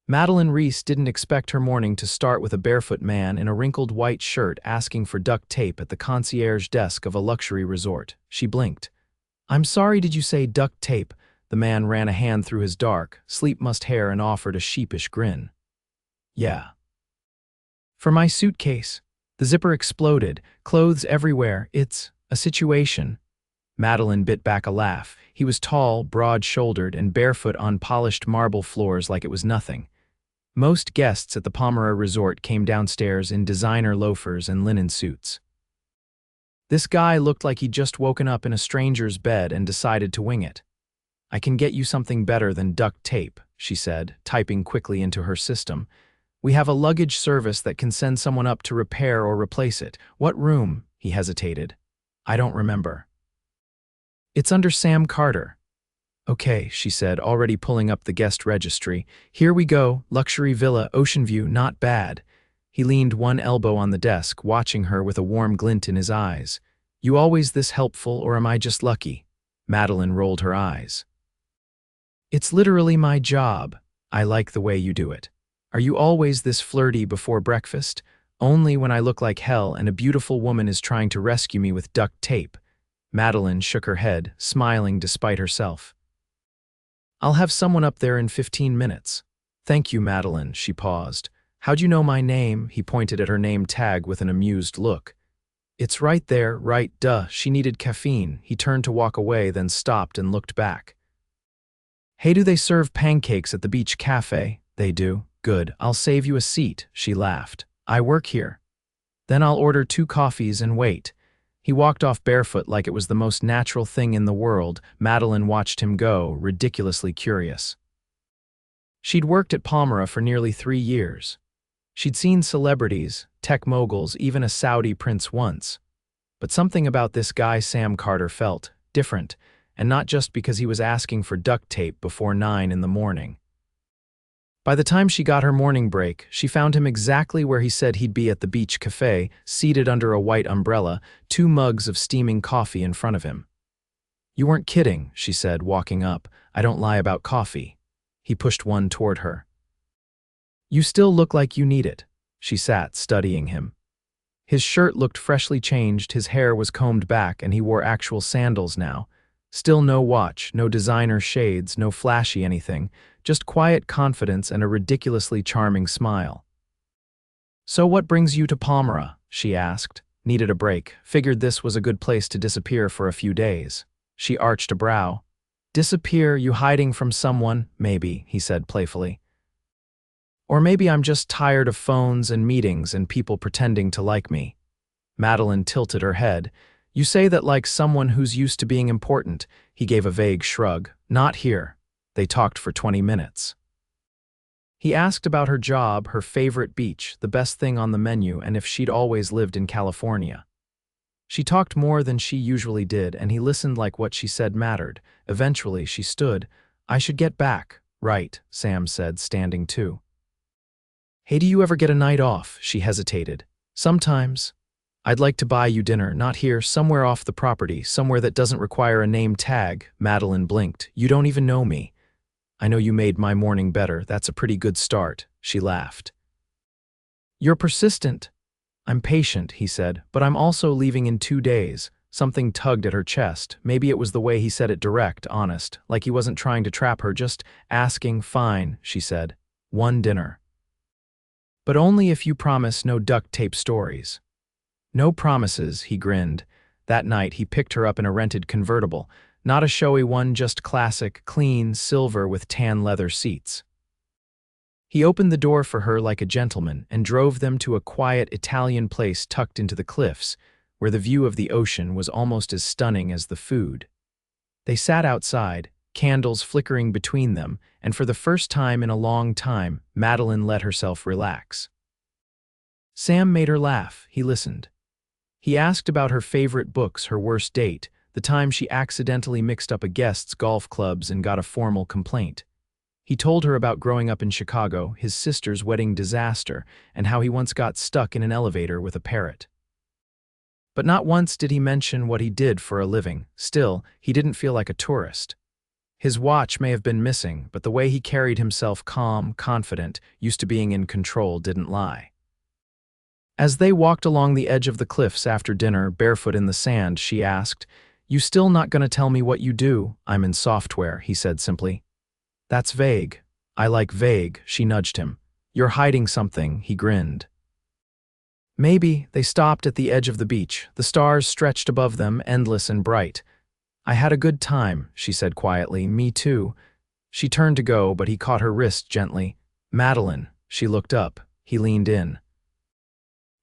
Madeline Reese didn't expect her morning to start with a barefoot man in a wrinkled white shirt asking for duct tape at the concierge desk of a luxury resort. She blinked. "I'm sorry, did you say duct tape?" The man ran a hand through his dark, sleep-mussed hair and offered a sheepish grin. "Yeah." "For my suitcase." The zipper exploded, clothes everywhere. "It's a situation." Madeline bit back a laugh. He was tall, broad-shouldered, and barefoot on polished marble floors like it was nothing. Most guests at the Palmyra resort came downstairs in designer loafers and linen suits. This guy looked like he'd just woken up in a stranger's bed and decided to wing it. "I can get you something better than duct tape," she said, typing quickly into her system. "We have a luggage service that can send someone up to repair or replace it." "What room?" He hesitated. "I don't remember." "It's under Sam Carter." "Okay," she said, already pulling up the guest registry. "Here we go. Luxury villa, ocean view, not bad." He leaned one elbow on the desk, watching her with a warm glint in his eyes. "You always this helpful, or am I just lucky?" Madeline rolled her eyes. "It's literally my job. I like the way you do it. Are you always this flirty before breakfast?" "Only when I look like hell and a beautiful woman is trying to rescue me with duct tape." Madeline shook her head, smiling despite herself. "I'll have someone up there in 15 minutes. "Thank you, Madeline." She paused. "How'd you know my name?" He pointed at her name tag with an amused look. "It's right there, right, duh." She needed caffeine. He turned to walk away, then stopped and looked back. "Hey, do they serve pancakes at the beach cafe?" "They do." "Good, I'll save you a seat." She laughed. "I work here." "Then I'll order 2 coffees and wait." He walked off barefoot like it was the most natural thing in the world. Madeline watched him go, ridiculously curious. She'd worked at Palmyra for nearly 3 years. She'd seen celebrities, tech moguls, even a Saudi prince once. But something about this guy Sam Carter felt different, and not just because he was asking for duct tape before 9 in the morning. By the time she got her morning break, she found him exactly where he said he'd be at the beach cafe, seated under a white umbrella, 2 mugs of steaming coffee in front of him. "You weren't kidding," she said, walking up. "I don't lie about coffee." He pushed one toward her. "You still look like you need it." She sat, studying him. His shirt looked freshly changed, his hair was combed back, and he wore actual sandals now. Still no watch, no designer shades, no flashy anything, just quiet confidence and a ridiculously charming smile. "So what brings you to Palmyra?" she asked. Needed a break, figured this was a good place to disappear for a few days. She arched a brow. "Disappear? You hiding from someone?" "Maybe," he said playfully. "Or maybe I'm just tired of phones and meetings and people pretending to like me." Madeline tilted her head. "You say that like someone who's used to being important." He gave a vague shrug. "Not here." They talked for 20 minutes. He asked about her job, her favorite beach, the best thing on the menu, and if she'd always lived in California. She talked more than she usually did, and he listened like what she said mattered. Eventually, she stood. "I should get back." "Right," Sam said, standing too. "Hey, do you ever get a night off?" She hesitated. "Sometimes. I'd like to buy you dinner, not here, somewhere off the property, somewhere that doesn't require a name tag." Madeline blinked. "You don't even know me." "I know you made my morning better. That's a pretty good start." She laughed. "You're persistent." "I'm patient," he said, "but I'm also leaving in 2 days." Something tugged at her chest. Maybe it was the way he said it, direct, honest, like he wasn't trying to trap her, just asking. "Fine," she said. "1 dinner. But only if you promise no duct tape stories." "No promises," he grinned. That night, he picked her up in a rented convertible. Not a showy one, just classic, clean, silver with tan leather seats. He opened the door for her like a gentleman and drove them to a quiet Italian place tucked into the cliffs, where the view of the ocean was almost as stunning as the food. They sat outside, candles flickering between them, and for the first time in a long time, Madeline let herself relax. Sam made her laugh. He listened. He asked about her favorite books, her worst date, the time she accidentally mixed up a guest's golf clubs and got a formal complaint. He told her about growing up in Chicago, his sister's wedding disaster, and how he once got stuck in an elevator with a parrot. But not once did he mention what he did for a living. Still, he didn't feel like a tourist. His watch may have been missing, but the way he carried himself, calm, confident, used to being in control, didn't lie. As they walked along the edge of the cliffs after dinner, barefoot in the sand, she asked, "You still not gonna tell me what you do?" "I'm in software," he said simply. "That's vague." "I like vague," she nudged him. "You're hiding something," he grinned. Maybe. They stopped at the edge of the beach. The stars stretched above them, endless and bright. "I had a good time," she said quietly. "Me too." She turned to go, but he caught her wrist gently. "Madelyn." She looked up. He leaned in.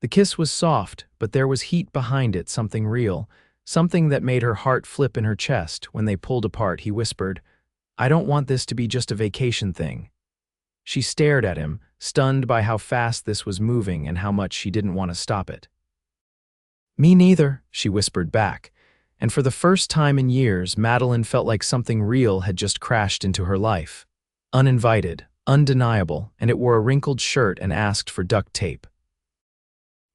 The kiss was soft, but there was heat behind it, something real, something that made her heart flip in her chest. When they pulled apart, he whispered, "I don't want this to be just a vacation thing." She stared at him, stunned by how fast this was moving and how much she didn't want to stop it. "Me neither," she whispered back, and for the first time in years, Madelyn felt like something real had just crashed into her life. Uninvited, undeniable, and it wore a wrinkled shirt and asked for duct tape.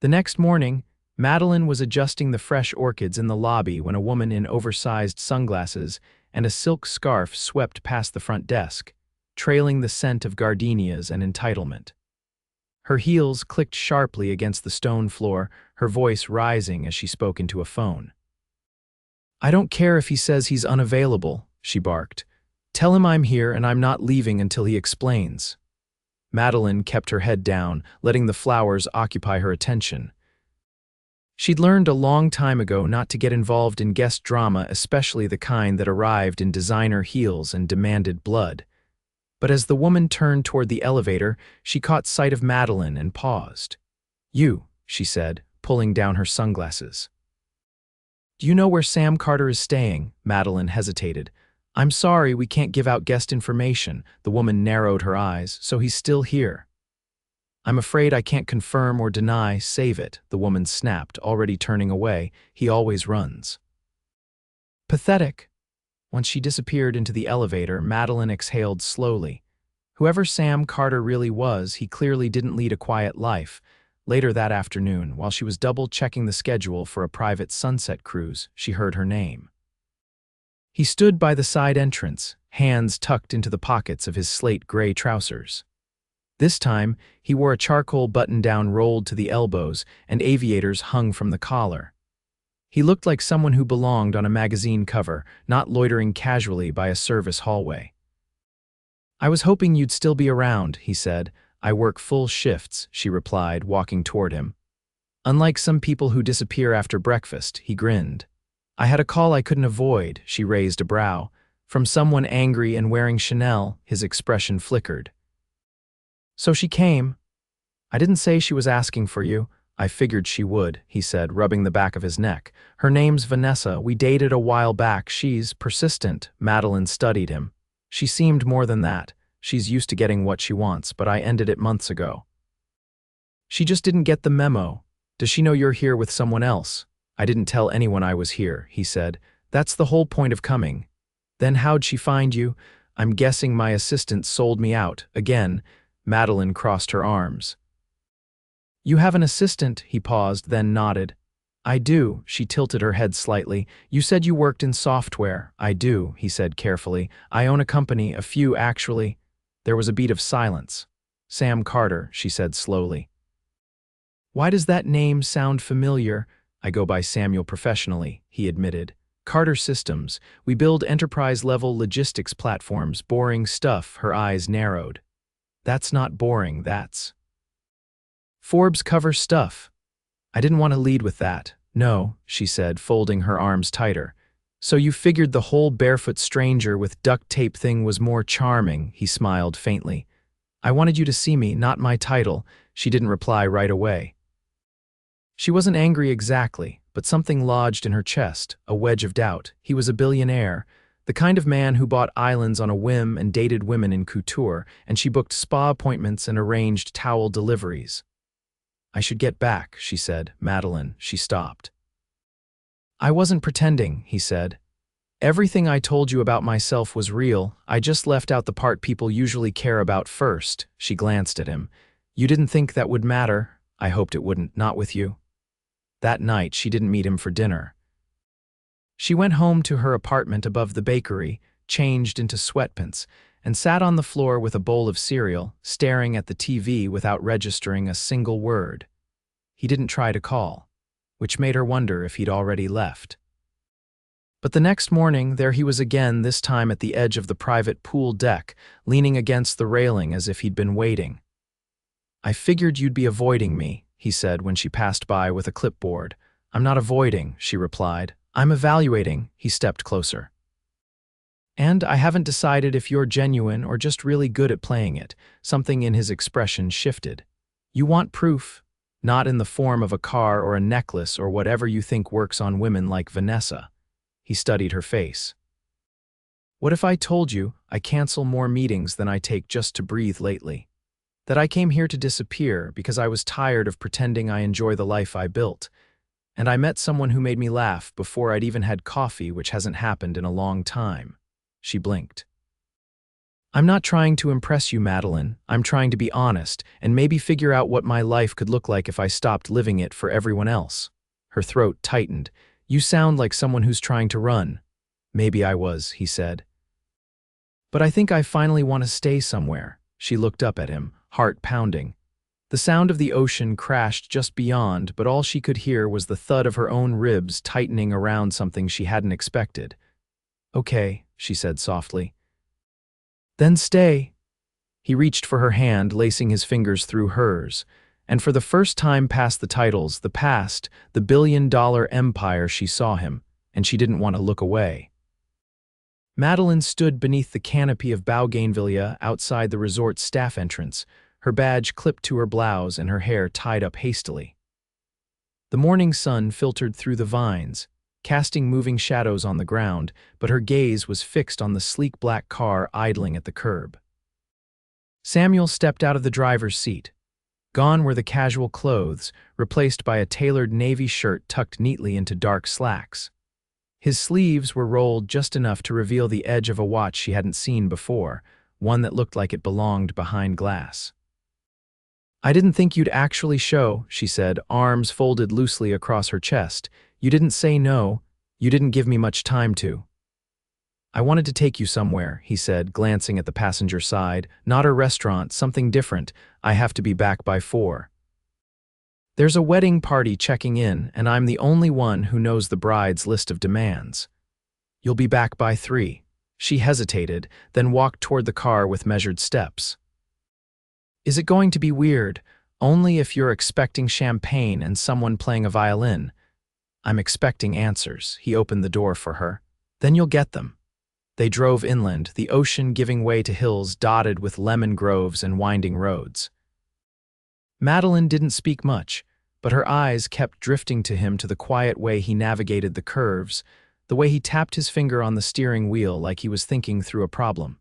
The next morning, Madelyn was adjusting the fresh orchids in the lobby when a woman in oversized sunglasses and a silk scarf swept past the front desk, trailing the scent of gardenias and entitlement. Her heels clicked sharply against the stone floor, her voice rising as she spoke into a phone. "I don't care if he says he's unavailable," she barked. "Tell him I'm here and I'm not leaving until he explains." Madelyn kept her head down, letting the flowers occupy her attention. She'd learned a long time ago not to get involved in guest drama, especially the kind that arrived in designer heels and demanded blood. But as the woman turned toward the elevator, she caught sight of Madelyn and paused. "You," she said, pulling down her sunglasses. "Do you know where Sam Carter is staying?" Madelyn hesitated. "I'm sorry, we can't give out guest information." The woman narrowed her eyes. "So he's still here?" "I'm afraid I can't confirm or deny. Save it," the woman snapped, already turning away. "He always runs." Pathetic. Once she disappeared into the elevator, Madelyn exhaled slowly. Whoever Sam Carter really was, he clearly didn't lead a quiet life. Later that afternoon, while she was double-checking the schedule for a private sunset cruise, she heard her name. He stood by the side entrance, hands tucked into the pockets of his slate-gray trousers. This time, he wore a charcoal button-down rolled to the elbows, and aviators hung from the collar. He looked like someone who belonged on a magazine cover, not loitering casually by a service hallway. "I was hoping you'd still be around," he said. "I work full shifts," she replied, walking toward him. "Unlike some people who disappear after breakfast," he grinned. "I had a call I couldn't avoid," she raised a brow. "From someone angry and wearing Chanel," his expression flickered. "So she came." "I didn't say she was asking for you." "I figured she would," he said, rubbing the back of his neck. "Her name's Vanessa. We dated a while back. She's persistent." Madelyn studied him. "She seemed more than that. She's used to getting what she wants, but I ended it months ago." "She just didn't get the memo. Does she know you're here with someone else?" "I didn't tell anyone I was here," he said. "That's the whole point of coming." "Then how'd she find you?" "I'm guessing my assistant sold me out." Again, Madelyn crossed her arms. "You have an assistant?" He paused, then nodded. "I do." She tilted her head slightly. "You said you worked in software." "I do," he said carefully. "I own a company, a few actually." There was a beat of silence. "Sam Carter," she said slowly. "Why does that name sound familiar?" "I go by Samuel professionally," he admitted. "Carter Systems. We build enterprise-level logistics platforms." Boring stuff, her eyes narrowed. "That's not boring, that's Forbes cover stuff." "I didn't want to lead with that." "No," she said, folding her arms tighter. "So you figured the whole barefoot stranger with duct tape thing was more charming," he smiled faintly. "I wanted you to see me, not my title." She didn't reply right away. She wasn't angry exactly, but something lodged in her chest, a wedge of doubt. He was a billionaire, the kind of man who bought islands on a whim and dated women in couture, and she booked spa appointments and arranged towel deliveries. "I should get back," she said. "Madelyn," she stopped. "I wasn't pretending," he said. "Everything I told you about myself was real. I just left out the part people usually care about first." She glanced at him. "You didn't think that would matter?" "I hoped it wouldn't, not with you." That night, she didn't meet him for dinner. She went home to her apartment above the bakery, changed into sweatpants, and sat on the floor with a bowl of cereal, staring at the TV without registering a single word. He didn't try to call, which made her wonder if he'd already left. But the next morning, there he was again, this time at the edge of the private pool deck, leaning against the railing as if he'd been waiting. "I figured you'd be avoiding me," he said when she passed by with a clipboard. "I'm not avoiding," she replied. "I'm evaluating." He stepped closer. "And I haven't decided if you're genuine or just really good at playing it." Something in his expression shifted. "You want proof, not in the form of a car or a necklace or whatever you think works on women like Vanessa." He studied her face. "What if I told you I cancel more meetings than I take just to breathe lately? That I came here to disappear because I was tired of pretending I enjoy the life I built, and I met someone who made me laugh before I'd even had coffee, which hasn't happened in a long time." She blinked. "I'm not trying to impress you, Madelyn. I'm trying to be honest and maybe figure out what my life could look like if I stopped living it for everyone else." Her throat tightened. "You sound like someone who's trying to run." "Maybe I was," he said. "But I think I finally want to stay somewhere." She looked up at him, heart pounding. The sound of the ocean crashed just beyond, but all she could hear was the thud of her own ribs tightening around something she hadn't expected. "Okay," she said softly. "Then stay." He reached for her hand, lacing his fingers through hers, and for the first time past the titles, the past, the billion-dollar empire, she saw him, and she didn't want to look away. Madelyn stood beneath the canopy of Bougainvillea outside the resort staff entrance, her badge clipped to her blouse and her hair tied up hastily. The morning sun filtered through the vines, casting moving shadows on the ground, but her gaze was fixed on the sleek black car idling at the curb. Samuel stepped out of the driver's seat. Gone were the casual clothes, replaced by a tailored navy shirt tucked neatly into dark slacks. His sleeves were rolled just enough to reveal the edge of a watch she hadn't seen before, one that looked like it belonged behind glass. "I didn't think you'd actually show," she said, arms folded loosely across her chest. "You didn't say no. You didn't give me much time to." "I wanted to take you somewhere," he said, glancing at the passenger side. "Not a restaurant, something different. I have to be back by 4. There's a wedding party checking in, and I'm the only one who knows the bride's list of demands." "You'll be back by 3. She hesitated, then walked toward the car with measured steps. "Is it going to be weird? Only if you're expecting champagne and someone playing a violin." "I'm expecting answers." He opened the door for her. "Then you'll get them." They drove inland, the ocean giving way to hills dotted with lemon groves and winding roads. Madelyn didn't speak much, but her eyes kept drifting to him, to the quiet way he navigated the curves, the way he tapped his finger on the steering wheel like he was thinking through a problem.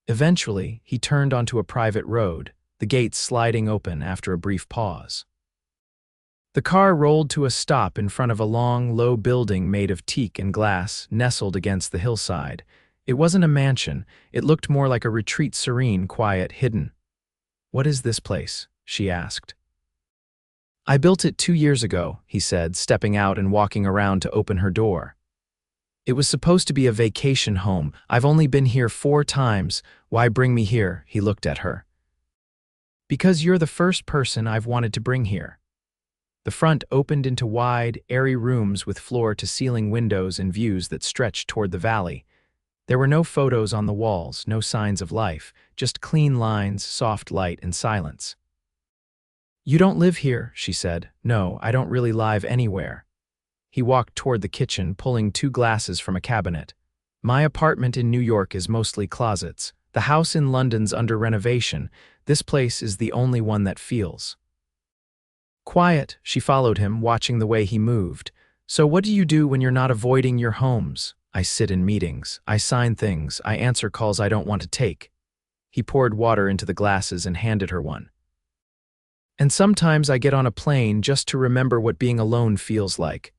Eventually, he turned onto a private road, the gates sliding open after a brief pause. The car rolled to a stop in front of a long, low building made of teak and glass, nestled against the hillside. It wasn't a mansion. It looked more like a retreat, serene, quiet, hidden. "What is this place?" she asked. "I built it 2 years ago," he said, stepping out and walking around to open her door. "It was supposed to be a vacation home. I've only been here 4 times. Why bring me here?" He looked at her. "Because you're the first person I've wanted to bring here." The front opened into wide, airy rooms with floor-to-ceiling windows and views that stretched toward the valley. There were no photos on the walls, no signs of life, just clean lines, soft light, and silence. "You don't live here," she said. "No, I don't really live anywhere." He walked toward the kitchen, pulling 2 glasses from a cabinet. "My apartment in New York is mostly closets. The house in London's under renovation. This place is the only one that feels quiet." She followed him, watching the way he moved. "So what do you do when you're not avoiding your homes?" "I sit in meetings. I sign things. I answer calls I don't want to take." He poured water into the glasses and handed her one. "And sometimes I get on a plane just to remember what being alone feels like."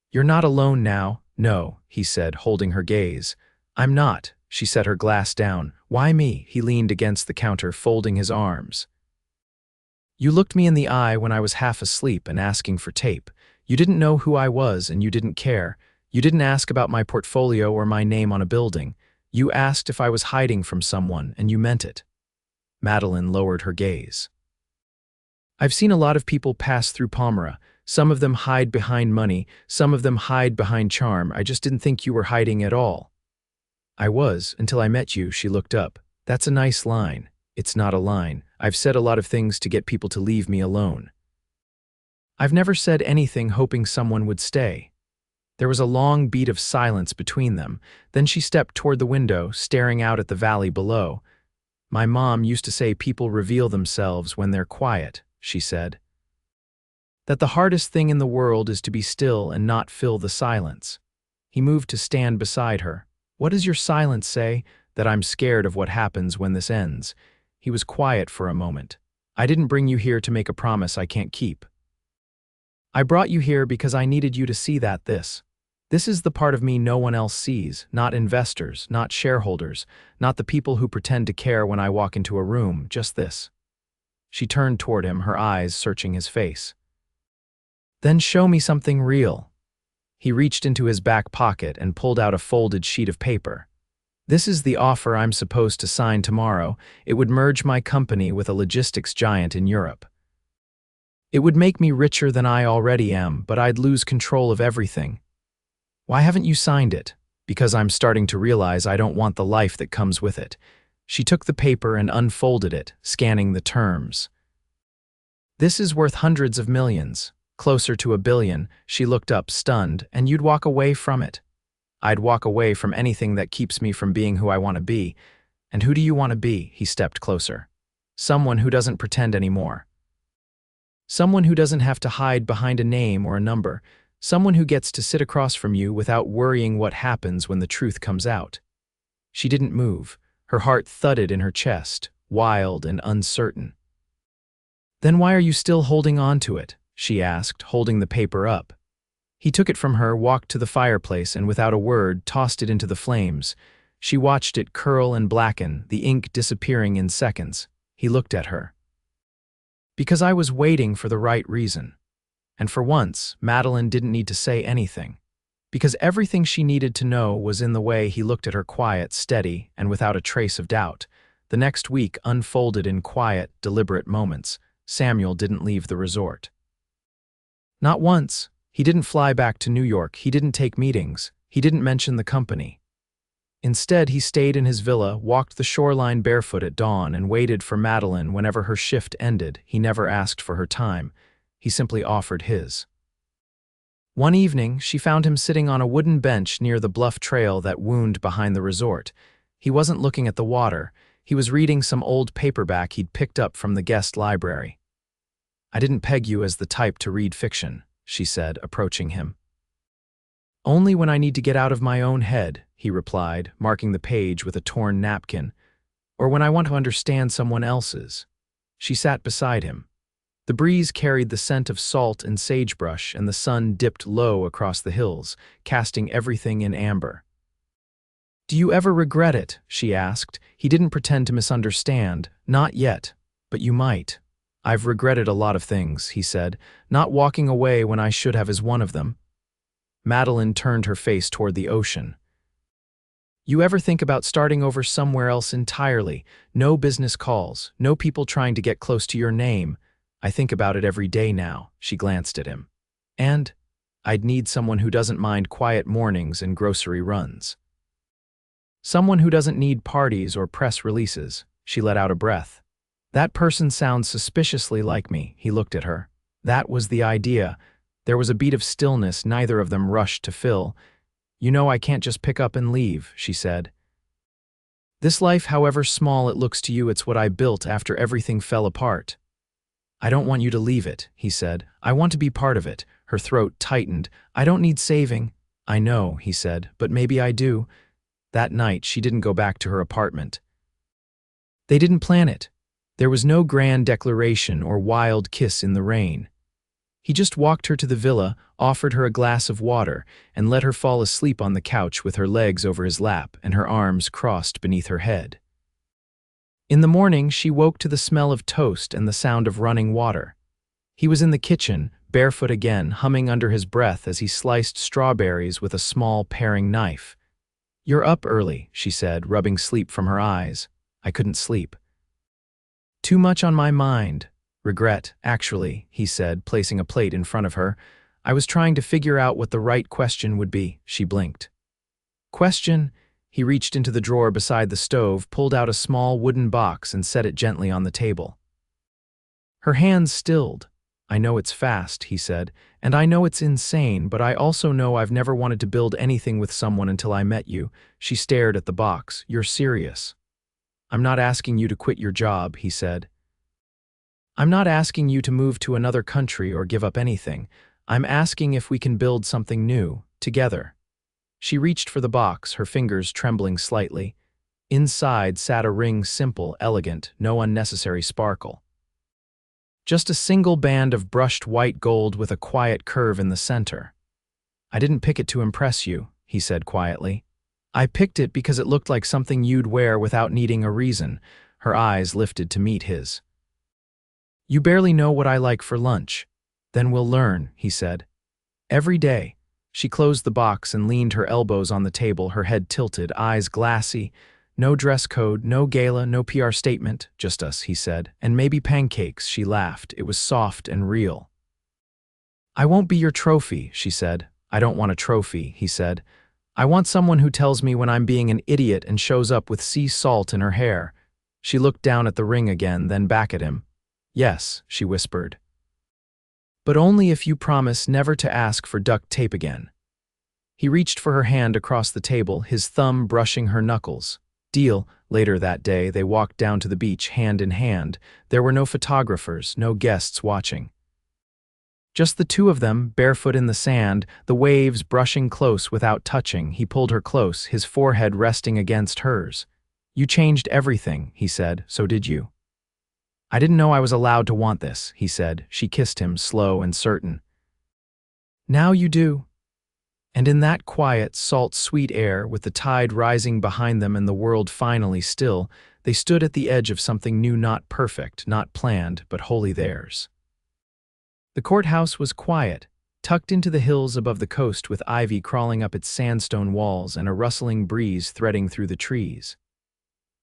"You're not alone now." "No," he said, holding her gaze. "I'm not." She set her glass down. "Why me?" He leaned against the counter, folding his arms. "You looked me in the eye when I was half asleep and asking for tape. You didn't know who I was and you didn't care. You didn't ask about my portfolio or my name on a building. You asked if I was hiding from someone, and you meant it. Madelyn lowered her gaze. I've seen a lot of people pass through Palmyra. Some of them hide behind money, some of them hide behind charm. I just didn't think you were hiding at all. I was, until I met you. She looked up. That's a nice line. It's not a line. I've said a lot of things to get people to leave me alone. I've never said anything hoping someone would stay. There was a long beat of silence between them. Then she stepped toward the window, staring out at the valley below. My mom used to say people reveal themselves when they're quiet, she said. That the hardest thing in the world is to be still and not fill the silence. He moved to stand beside her. What does your silence say? That I'm scared of what happens when this ends. He was quiet for a moment. I didn't bring you here to make a promise I can't keep. I brought you here because I needed you to see that this is the part of me no one else sees, not investors, not shareholders, not the people who pretend to care when I walk into a room, just this. She turned toward him, her eyes searching his face. Then show me something real. He reached into his back pocket and pulled out a folded sheet of paper. This is the offer I'm supposed to sign tomorrow. It would merge my company with a logistics giant in Europe. It would make me richer than I already am, but I'd lose control of everything. Why haven't you signed it? Because I'm starting to realize I don't want the life that comes with it. She took the paper and unfolded it, scanning the terms. This is worth hundreds of millions, closer to $1 billion. She looked up, stunned, and you'd walk away from it. I'd walk away from anything that keeps me from being who I want to be. And who do you want to be? He stepped closer. Someone who doesn't pretend anymore. Someone who doesn't have to hide behind a name or a number. Someone who gets to sit across from you without worrying what happens when the truth comes out. She didn't move. Her heart thudded in her chest, wild and uncertain. Then why are you still holding on to it? She asked, holding the paper up. He took it from her, walked to the fireplace, and without a word, tossed it into the flames. She watched it curl and blacken, the ink disappearing in seconds. He looked at her. Because I was waiting for the right reason. And for once, Madelyn didn't need to say anything. Because everything she needed to know was in the way he looked at her, quiet, steady, and without a trace of doubt. The next week unfolded in quiet, deliberate moments. Samuel didn't leave the resort. Not once. He didn't fly back to New York. He didn't take meetings. He didn't mention the company. Instead, he stayed in his villa, walked the shoreline barefoot at dawn, and waited for Madelyn whenever her shift ended. He never asked for her time. He simply offered his. One evening, she found him sitting on a wooden bench near the bluff trail that wound behind the resort. He wasn't looking at the water. He was reading some old paperback he'd picked up from the guest library. I didn't peg you as the type to read fiction, she said, approaching him. Only when I need to get out of my own head, he replied, marking the page with a torn napkin, or when I want to understand someone else's. She sat beside him. The breeze carried the scent of salt and sagebrush, and the sun dipped low across the hills, casting everything in amber. Do you ever regret it? She asked. He didn't pretend to misunderstand. Not yet, but you might. I've regretted a lot of things, he said. Not walking away when I should have is one of them. Madelyn turned her face toward the ocean. You ever think about starting over somewhere else entirely? No business calls, no people trying to get close to your name. I think about it every day now, she glanced at him. And I'd need someone who doesn't mind quiet mornings and grocery runs. Someone who doesn't need parties or press releases. She let out a breath. That person sounds suspiciously like me, he looked at her. That was the idea. There was a beat of stillness neither of them rushed to fill. You know I can't just pick up and leave, she said. This life, however small it looks to you, it's what I built after everything fell apart. I don't want you to leave it, he said. I want to be part of it. Her throat tightened. I don't need saving. I know, he said, but maybe I do. That night, she didn't go back to her apartment. They didn't plan it. There was no grand declaration or wild kiss in the rain. He just walked her to the villa, offered her a glass of water, and let her fall asleep on the couch with her legs over his lap and her arms crossed beneath her head. In the morning, she woke to the smell of toast and the sound of running water. He was in the kitchen, barefoot again, humming under his breath as he sliced strawberries with a small paring knife. You're up early, she said, rubbing sleep from her eyes. I couldn't sleep. Too much on my mind. Regret, actually, he said, placing a plate in front of her. I was trying to figure out what the right question would be. She blinked. Question? He reached into the drawer beside the stove, pulled out a small wooden box and set it gently on the table. Her hands stilled. I know it's fast, he said, and I know it's insane, but I also know I've never wanted to build anything with someone until I met you. She stared at the box. You're serious. I'm not asking you to quit your job, he said. I'm not asking you to move to another country or give up anything. I'm asking if we can build something new, together. She reached for the box, her fingers trembling slightly. Inside sat a ring, simple, elegant, no unnecessary sparkle. Just a single band of brushed white gold with a quiet curve in the center. I didn't pick it to impress you, he said quietly. I picked it because it looked like something you'd wear without needing a reason. Her eyes lifted to meet his. You barely know what I like for lunch. Then we'll learn, he said. Every day. She closed the box and leaned her elbows on the table, her head tilted, eyes glassy. No dress code, no gala, no PR statement, just us, he said. And maybe pancakes, she laughed. It was soft and real. I won't be your trophy, she said. I don't want a trophy, he said. I want someone who tells me when I'm being an idiot and shows up with sea salt in her hair. She looked down at the ring again, then back at him. Yes, she whispered. But only if you promise never to ask for duct tape again. He reached for her hand across the table, his thumb brushing her knuckles. Deal. Later that day, they walked down to the beach hand in hand. There were no photographers, no guests watching. Just the two of them, barefoot in the sand, the waves brushing close without touching. He pulled her close, his forehead resting against hers. You changed everything, he said. So did you. I didn't know I was allowed to want this, he said. She kissed him, slow and certain. Now you do. And in that quiet, salt-sweet air, with the tide rising behind them and the world finally still, they stood at the edge of something new, not perfect, not planned, but wholly theirs. The courthouse was quiet, tucked into the hills above the coast with ivy crawling up its sandstone walls and a rustling breeze threading through the trees.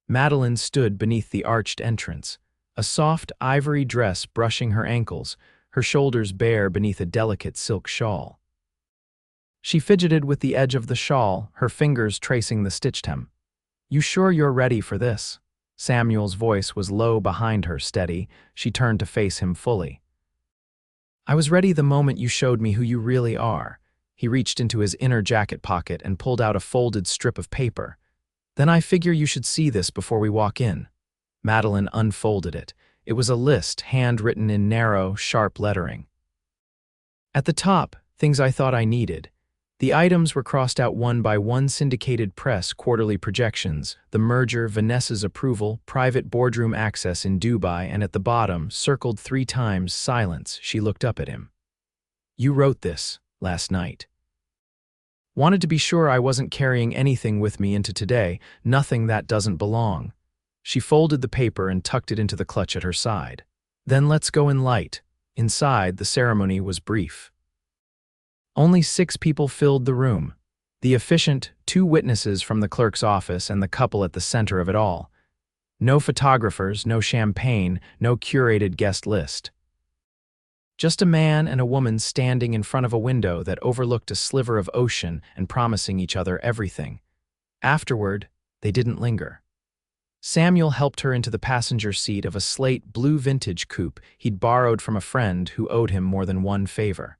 Madelyn stood beneath the arched entrance, a soft ivory dress brushing her ankles, her shoulders bare beneath a delicate silk shawl. She fidgeted with the edge of the shawl, her fingers tracing the stitched hem. You sure you're ready for this? Samuel's voice was low behind her, steady. She turned to face him fully. I was ready the moment you showed me who you really are. He reached into his inner jacket pocket and pulled out a folded strip of paper. Then I figure you should see this before we walk in. Madelyn unfolded it. It was a list, handwritten in narrow, sharp lettering. At the top, things I thought I needed. The items were crossed out one by one: syndicated press, quarterly projections, the merger, Vanessa's approval, private boardroom access in Dubai, and at the bottom, circled 3 times, silence. She looked up at him. You wrote this last night. Wanted to be sure I wasn't carrying anything with me into today, nothing that doesn't belong. She folded the paper and tucked it into the clutch at her side. Then let's go in light. Inside, the ceremony was brief. Only 6 people filled the room. The efficient 2 witnesses from the clerk's office and the couple at the center of it all. No photographers, no champagne, no curated guest list. Just a man and a woman standing in front of a window that overlooked a sliver of ocean and promising each other everything. Afterward, they didn't linger. Samuel helped her into the passenger seat of a slate blue vintage coupe he'd borrowed from a friend who owed him more than one favor.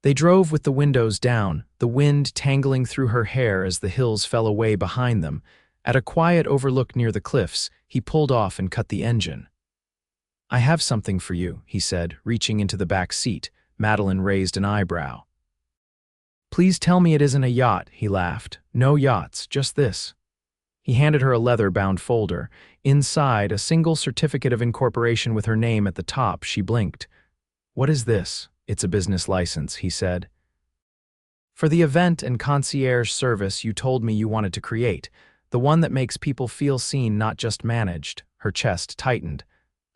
They drove with the windows down, the wind tangling through her hair as the hills fell away behind them. At a quiet overlook near the cliffs, he pulled off and cut the engine. I have something for you, he said, reaching into the back seat. Madelyn raised an eyebrow. Please tell me it isn't a yacht, he laughed. No yachts, just this. He handed her a leather-bound folder. Inside, a single certificate of incorporation with her name at the top. She blinked. What is this? It's a business license, he said. For the event and concierge service you told me you wanted to create, the one that makes people feel seen, not just managed. Her chest tightened.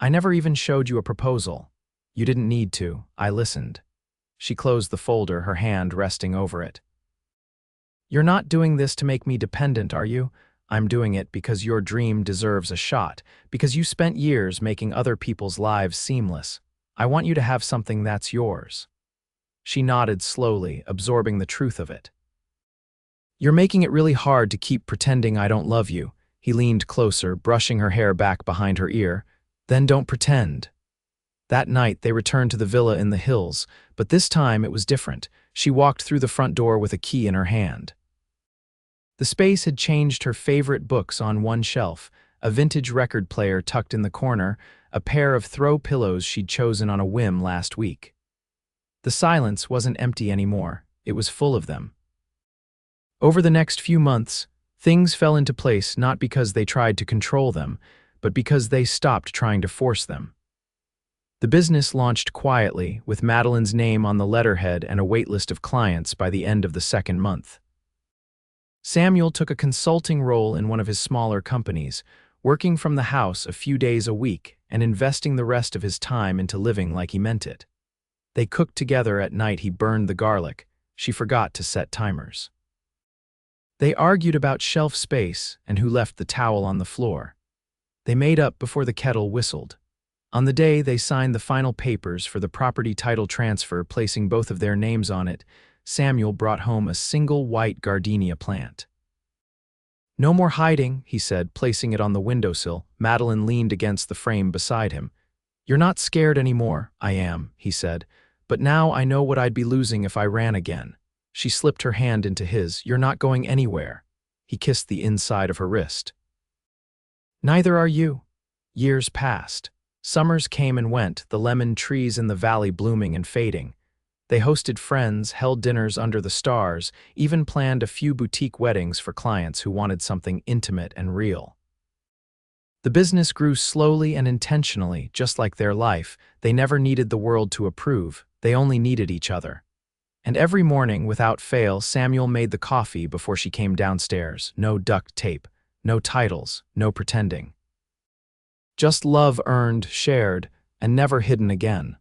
I never even showed you a proposal. You didn't need to. I listened. She closed the folder, her hand resting over it. You're not doing this to make me dependent, are you? I'm doing it because your dream deserves a shot, because you spent years making other people's lives seamless. I want you to have something that's yours." She nodded slowly, absorbing the truth of it. "You're making it really hard to keep pretending I don't love you." He leaned closer, brushing her hair back behind her ear. "Then don't pretend." That night, they returned to the villa in the hills, but this time it was different. She walked through the front door with a key in her hand. The space had changed. Her favorite books on one shelf, a vintage record player tucked in the corner, a pair of throw pillows she'd chosen on a whim last week. The silence wasn't empty anymore, it was full of them. Over the next few months, things fell into place not because they tried to control them, but because they stopped trying to force them. The business launched quietly, with Madelyn's name on the letterhead and a waitlist of clients by the end of the second month. Samuel took a consulting role in one of his smaller companies, working from the house a few days a week and investing the rest of his time into living like he meant it. They cooked together at night. He burned the garlic. She forgot to set timers. They argued about shelf space and who left the towel on the floor. They made up before the kettle whistled. On the day they signed the final papers for the property title transfer, placing both of their names on it, Samuel brought home a single white gardenia plant. "No more hiding," he said, placing it on the windowsill. Madelyn leaned against the frame beside him. "You're not scared anymore." "I am," he said, "but now I know what I'd be losing if I ran again." She slipped her hand into his. "You're not going anywhere." He kissed the inside of her wrist. "Neither are you." Years passed. Summers came and went, the lemon trees in the valley blooming and fading. They hosted friends, held dinners under the stars, even planned a few boutique weddings for clients who wanted something intimate and real. The business grew slowly and intentionally, just like their life. They never needed the world to approve, they only needed each other. And every morning, without fail, Samuel made the coffee before she came downstairs. No duct tape, no titles, no pretending. Just love earned, shared, and never hidden again.